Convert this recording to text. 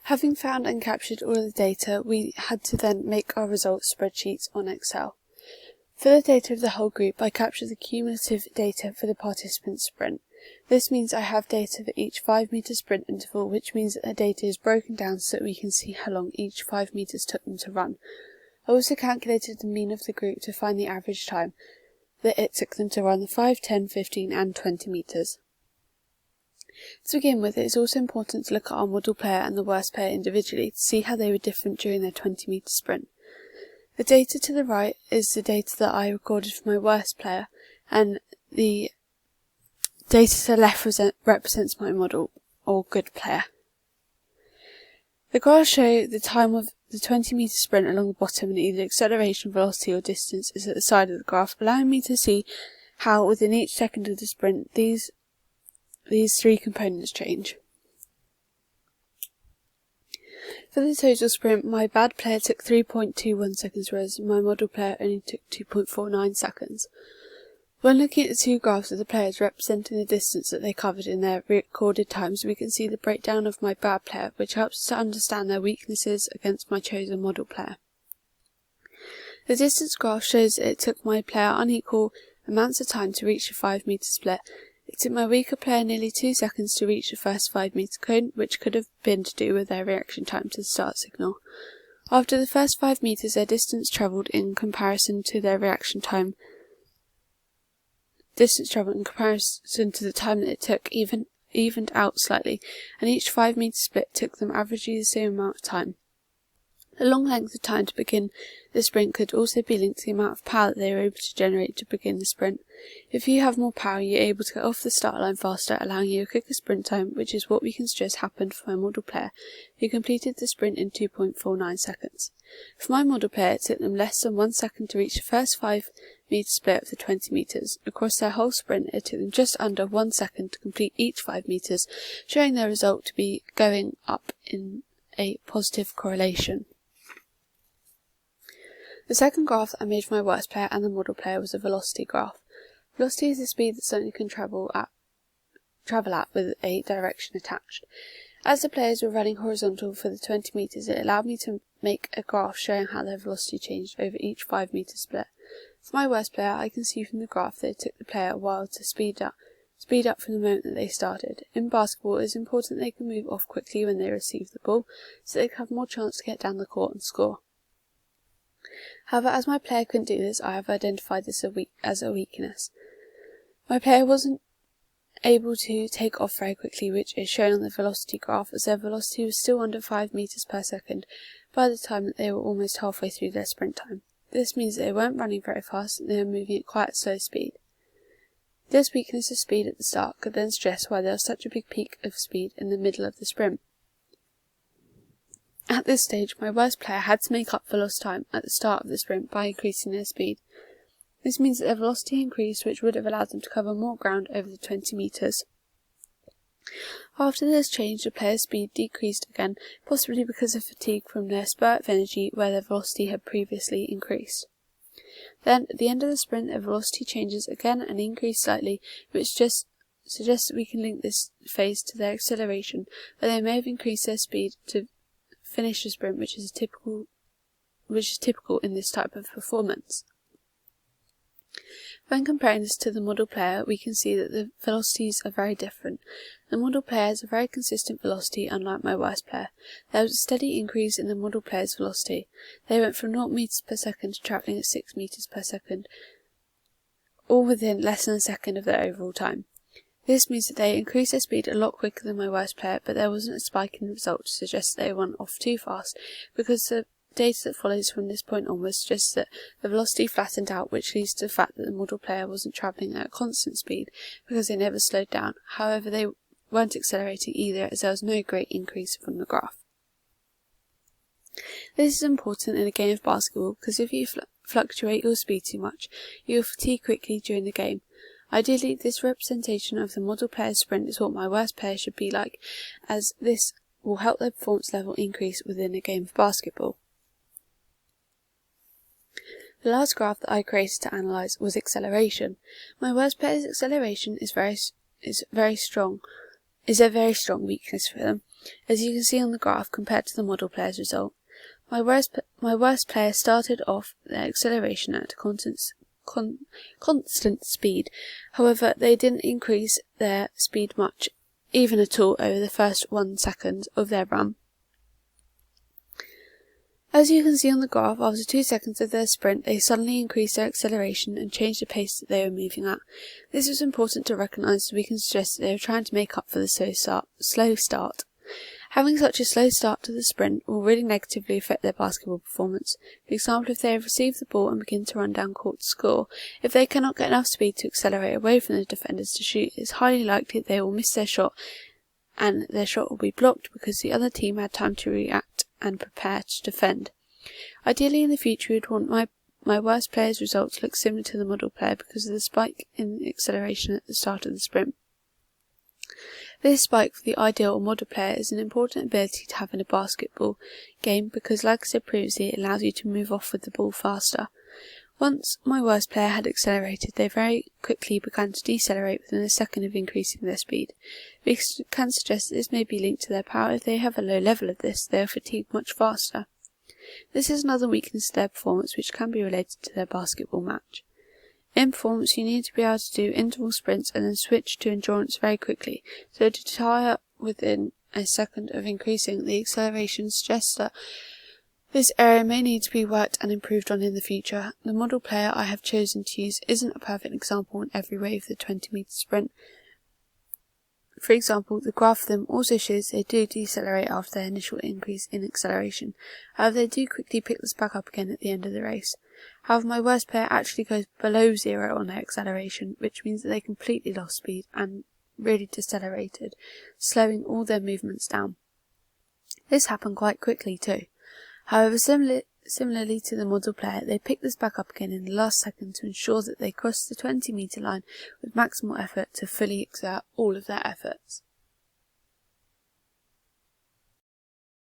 Having found and captured all of the data, we had to then make our results spreadsheets on Excel. For the data of the whole group, I captured the cumulative data for the participant sprint. This means I have data for each 5-metre sprint interval, which means that the data is broken down so that we can see how long each 5 metres took them to run. I also calculated the mean of the group to find the average time that it took them to run the 5, 10, 15 and 20 metres. To begin with, it is also important to look at our model player and the worst player individually to see how they were different during their 20-metre sprint. The data to the right is the data that I recorded for my worst player, and the data to the left represents my model, or good player. The graphs show the time of the 20-metre sprint along the bottom, and either acceleration, velocity or distance is at the side of the graph, allowing me to see how within each second of the sprint these three components change. For the total sprint, my bad player took 3.21 seconds, whereas my model player only took 2.49 seconds. When looking at the two graphs of the players representing the distance that they covered in their recorded times, we can see the breakdown of my bad player, which helps us to understand their weaknesses against my chosen model player. The distance graph shows that it took my player unequal amounts of time to reach the 5-metre split. It took my weaker player nearly 2 seconds to reach the first 5-metre cone, which could have been to do with their reaction time to the start signal. After the first 5 metres, their distance travelled in comparison to their reaction time. Distance travelled in comparison to the time that it took evened out slightly, and each 5-metre split took them averagely the same amount of time. The long length of time to begin the sprint could also be linked to the amount of power that they were able to generate to begin the sprint. If you have more power, you're able to get off the start line faster, allowing you a quicker sprint time, which is what we can suggest happened for my model player, who completed the sprint in 2.49 seconds. For my model player, it took them less than 1 second to reach the first 5-metre split of the 20 metres. Across their whole sprint, it took them just under 1 second to complete each 5 metres, showing their result to be going up in a positive correlation. The second graph that I made for my worst player and the model player was a velocity graph. Velocity is the speed that something can travel at with a direction attached. As the players were running horizontal for the 20 metres, it allowed me to make a graph showing how their velocity changed over each 5-metre split. For my worst player, I can see from the graph that it took the player a while to speed up from the moment that they started. In basketball, it is important they can move off quickly when they receive the ball, so they can have more chance to get down the court and score. However, as my player couldn't do this, I have identified this as a weakness. My player wasn't able to take off very quickly, which is shown on the velocity graph, as their velocity was still under 5 metres per second by the time that they were almost halfway through their sprint time. This means that they weren't running very fast and they were moving at quite a slow speed. This weakness of speed at the start could then suggest why there was such a big peak of speed in the middle of the sprint. At this stage, my worst player had to make up for lost time at the start of the sprint by increasing their speed. This means that their velocity increased, which would have allowed them to cover more ground over the 20 metres. After this change, the player's speed decreased again, possibly because of fatigue from their spurt of energy where their velocity had previously increased. Then, at the end of the sprint, their velocity changes again and increased slightly, which just suggests that we can link this phase to their acceleration, where they may have increased their speed to finish the sprint, which is typical in this type of performance. When comparing this to the model player, we can see that the velocities are very different. The model player has a very consistent velocity, unlike my worst player. There was a steady increase in the model player's velocity. They went from 0 metres per second to travelling at 6 metres per second, all within less than a second of their overall time. This means that they increased their speed a lot quicker than my worst player, but there wasn't a spike in the result to suggest that they went off too fast, because the data that follows from this point onwards suggests that the velocity flattened out, which leads to the fact that the model player wasn't travelling at a constant speed because they never slowed down. However, they weren't accelerating either, as there was no great increase from the graph. This is important in a game of basketball, because if you fluctuate your speed too much, you will fatigue quickly during the game. Ideally, this representation of the model player's sprint is what my worst player should be like, as this will help their performance level increase within a game of basketball. The last graph that I created to analyse was acceleration. My worst player's acceleration is very strong. is a very strong weakness for them, as you can see on the graph compared to the model player's result. My worst player started off their acceleration at a constant speed. However, they didn't increase their speed much, even at all, over the first 1 second of their run. As you can see on the graph, after 2 seconds of their sprint, they suddenly increased their acceleration and changed the pace that they were moving at. This is important to recognise, as we can suggest that they were trying to make up for the slow start. Having such a slow start to the sprint will really negatively affect their basketball performance. For example, if they have received the ball and begin to run down court to score, if they cannot get enough speed to accelerate away from the defenders to shoot, it is highly likely that they will miss their shot, and their shot will be blocked because the other team had time to react and prepare to defend. Ideally, in the future, we would want my worst player's results to look similar to the model player because of the spike in acceleration at the start of the sprint. This spike for the ideal or model player is an important ability to have in a basketball game because, like I said previously, it allows you to move off with the ball faster. Once my worst player had accelerated, they very quickly began to decelerate within a second of increasing their speed. We can suggest that this may be linked to their power. If they have a low level of this, they are fatigued much faster. This is another weakness to their performance which can be related to their basketball match. In performance, you need to be able to do interval sprints and then switch to endurance very quickly, so to tire within a second of increasing the acceleration suggests that this area may need to be worked and improved on in the future. The model player I have chosen to use isn't a perfect example in every way of the 20-metre sprint. For example, the graph of them also shows they do decelerate after their initial increase in acceleration. However, they do quickly pick this back up again at the end of the race. However, my worst player actually goes below 0 on their acceleration, which means that they completely lost speed and really decelerated, slowing all their movements down. This happened quite quickly too. However, similarly to the model player, they picked this back up again in the last second to ensure that they crossed the 20-metre line with maximal effort to fully exert all of their efforts.